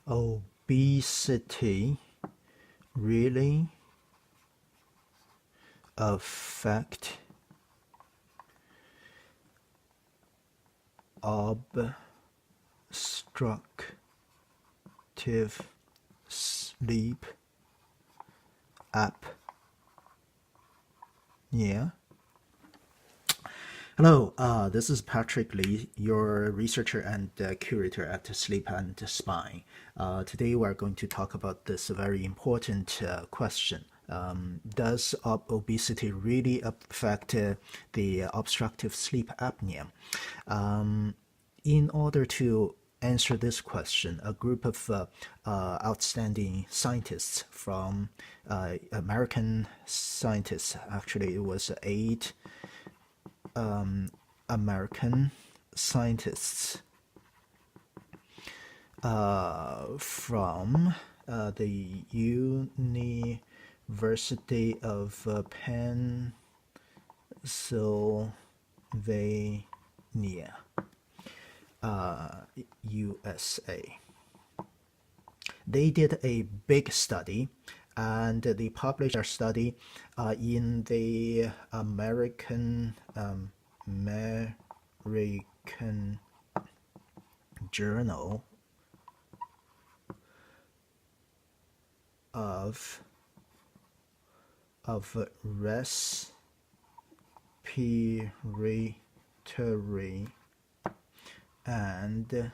Obesity really affect obstructive sleep apnea? Hello, this is Patrick Lee, your researcher and curator at Sleep and Spine. Today we're going to talk about this very important question. Does obesity really affect the obstructive sleep apnea? In order to answer this question, a group of outstanding scientists from American scientists, actually it was 8 American scientists from the University of Pennsylvania, USA. They did a big study, and they published their study in the American Journal of Respiratory and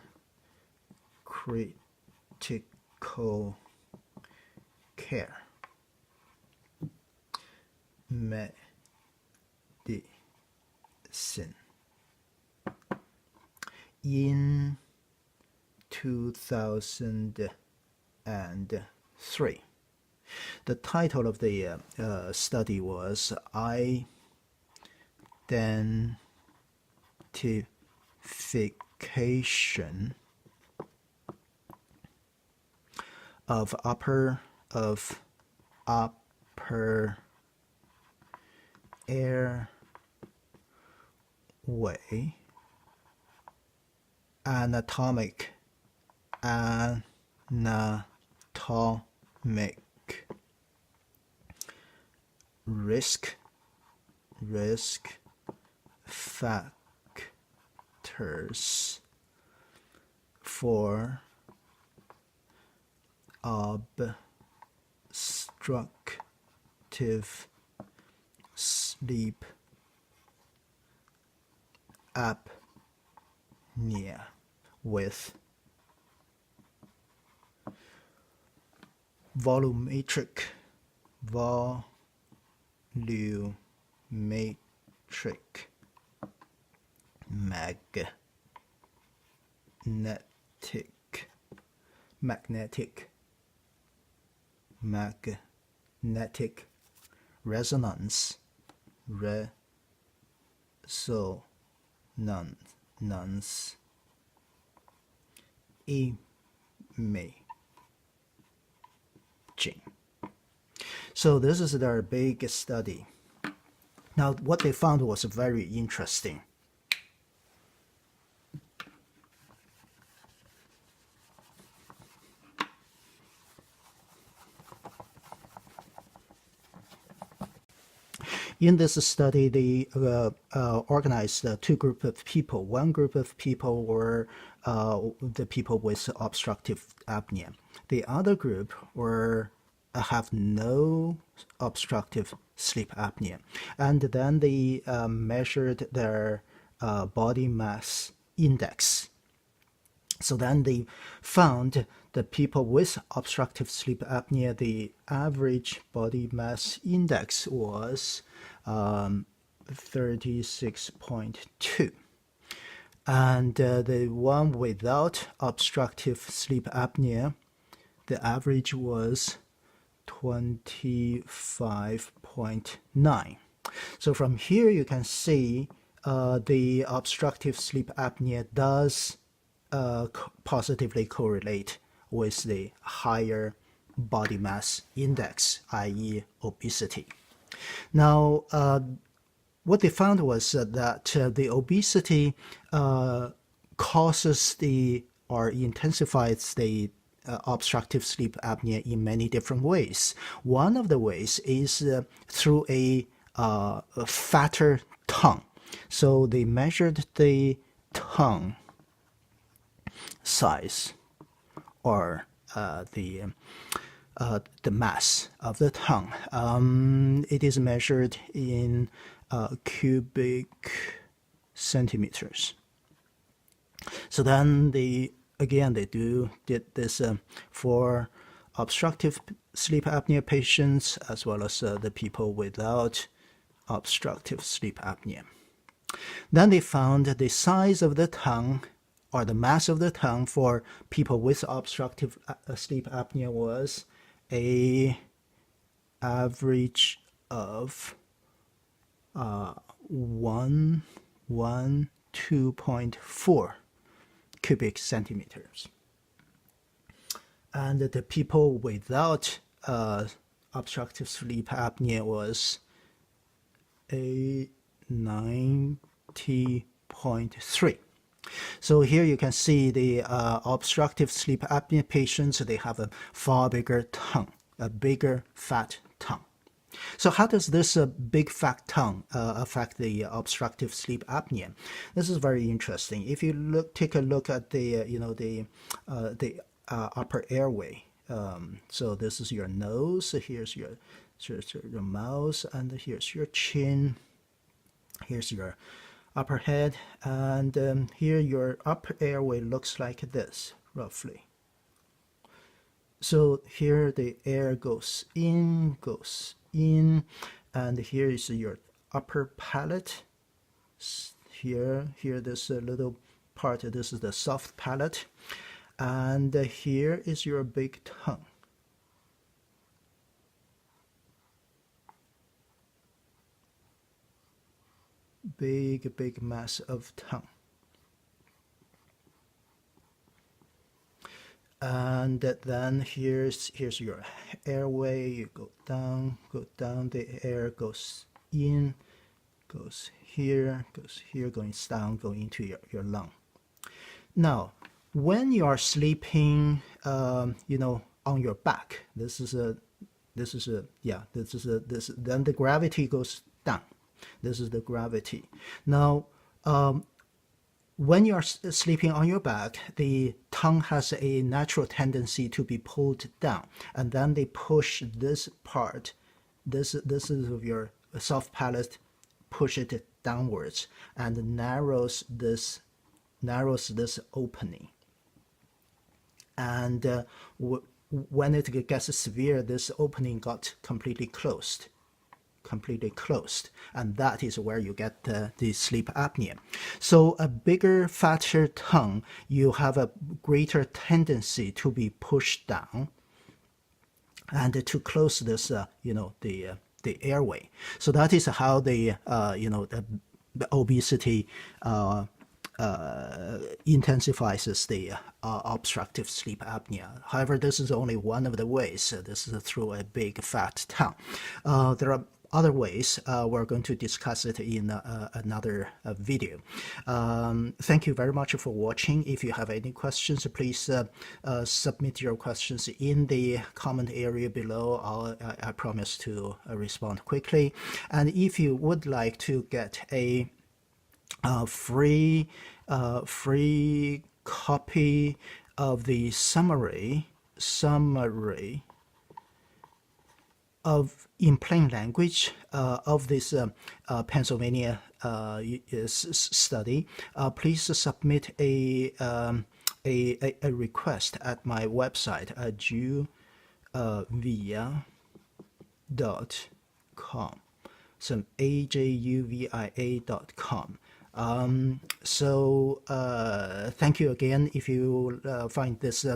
Critical Care Medicine in 2003. The title of the study was Identification of upper airway anatomic risk factors for obstructive sleep apnea with volumetric magnetic resonance imaging. So this is their big study. Now what they found was very interesting. In this study, they organized two groups of people. One group of people were the people with obstructive apnea. The other group have no obstructive sleep apnea. And then they measured their body mass index. So then they found the people with obstructive sleep apnea, the average body mass index was 36.2. And the one without obstructive sleep apnea, the average was 25.9. So from here you can see the obstructive sleep apnea does positively correlate with the higher body mass index, i.e. obesity. Now, what they found was that the obesity causes or intensifies the obstructive sleep apnea in many different ways. One of the ways is through a fatter tongue. So they measured the tongue size, or the mass of the tongue. It is measured in cubic centimeters. So then they did this for obstructive sleep apnea patients as well as the people without obstructive sleep apnea. Then they found the size of the tongue, or the mass of the tongue, for people with obstructive sleep apnea was a average of 2.4 cubic centimeters. And the people without obstructive sleep apnea was a 90.3. So here you can see the obstructive sleep apnea patients, they have a far bigger tongue, a bigger fat tongue. So how does this big fat tongue affect the obstructive sleep apnea? This is very interesting. If you take a look at the upper airway. So this is your nose. Here's your mouth, and here's your chin. Here's your upper head, and here your upper airway looks like this, roughly. So here the air goes in, and here is your upper palate. Here this little part, this is the soft palate, and here is your big tongue. Big mass of tongue. And then here's your airway. You go down, the air goes in, goes here, going down, going into your lung. Now, when you are sleeping, on your back, then the gravity goes down. This is the gravity. Now, when you are sleeping on your back, the tongue has a natural tendency to be pulled down, and then they push this part, this is of your soft palate, push it downwards and narrows this opening. And when it gets severe, this opening got completely closed, and that is where you get the sleep apnea. So a bigger, fatter tongue, you have a greater tendency to be pushed down and to close this, the airway. So that is how the obesity intensifies the obstructive sleep apnea. However, this is only one of the ways. This is through a big fat tongue. There are other ways. We're going to discuss it in another video. Thank you very much for watching. If you have any questions, please submit your questions in the comment area below. I promise to respond quickly. And if you would like to get a free copy of the summary of, in plain language, of this Pennsylvania study, please submit a request at my website at ajuvia.com. So ajuvia.com. Thank you again. If you find this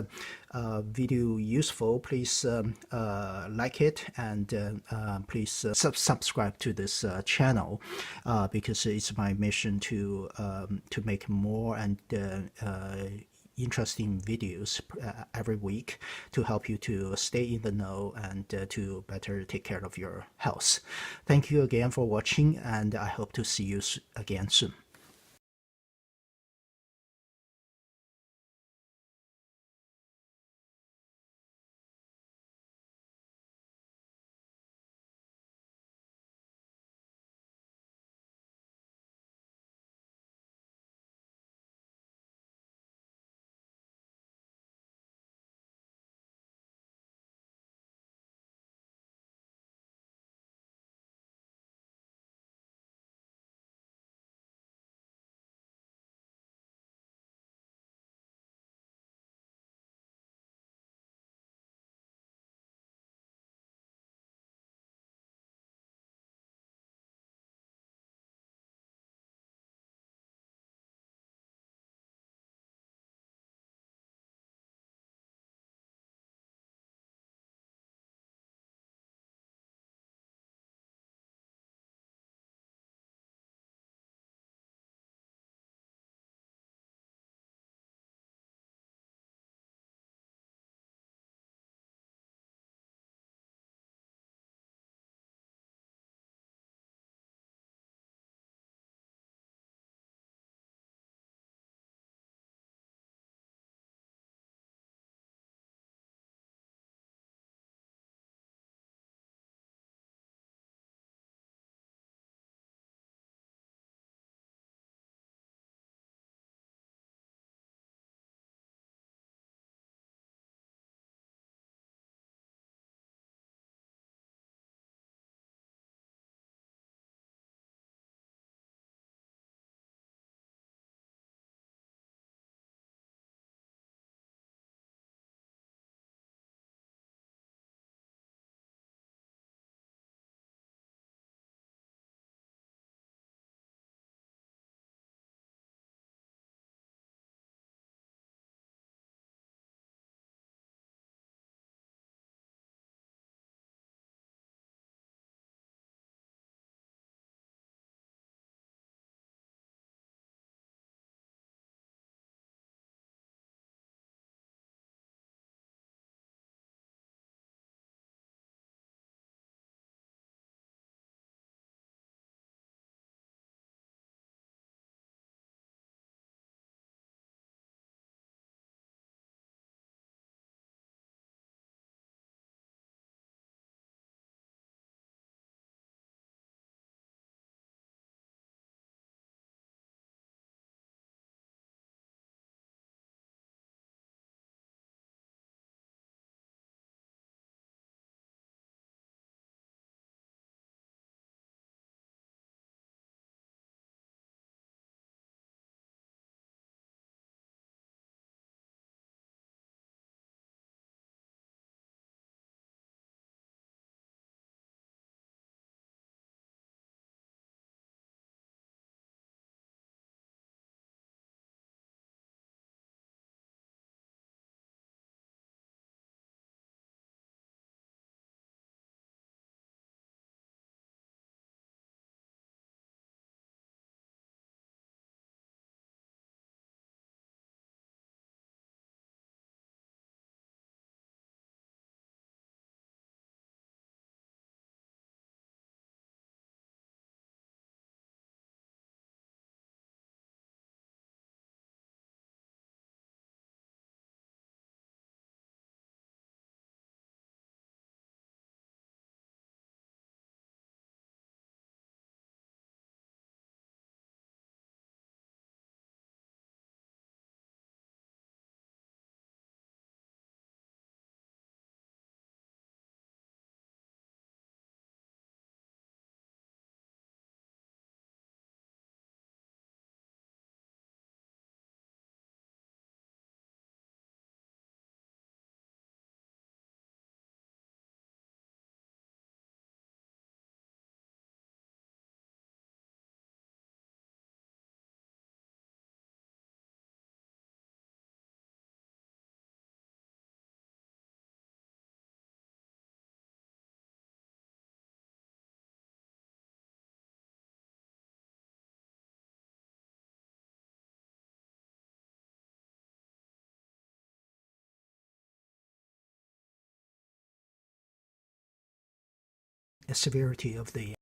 video useful, please like it, and please subscribe to this channel, because it's my mission to make more and interesting videos every week to help you to stay in the know and to better take care of your health. Thank you again for watching, and I hope to see you again soon. severity of the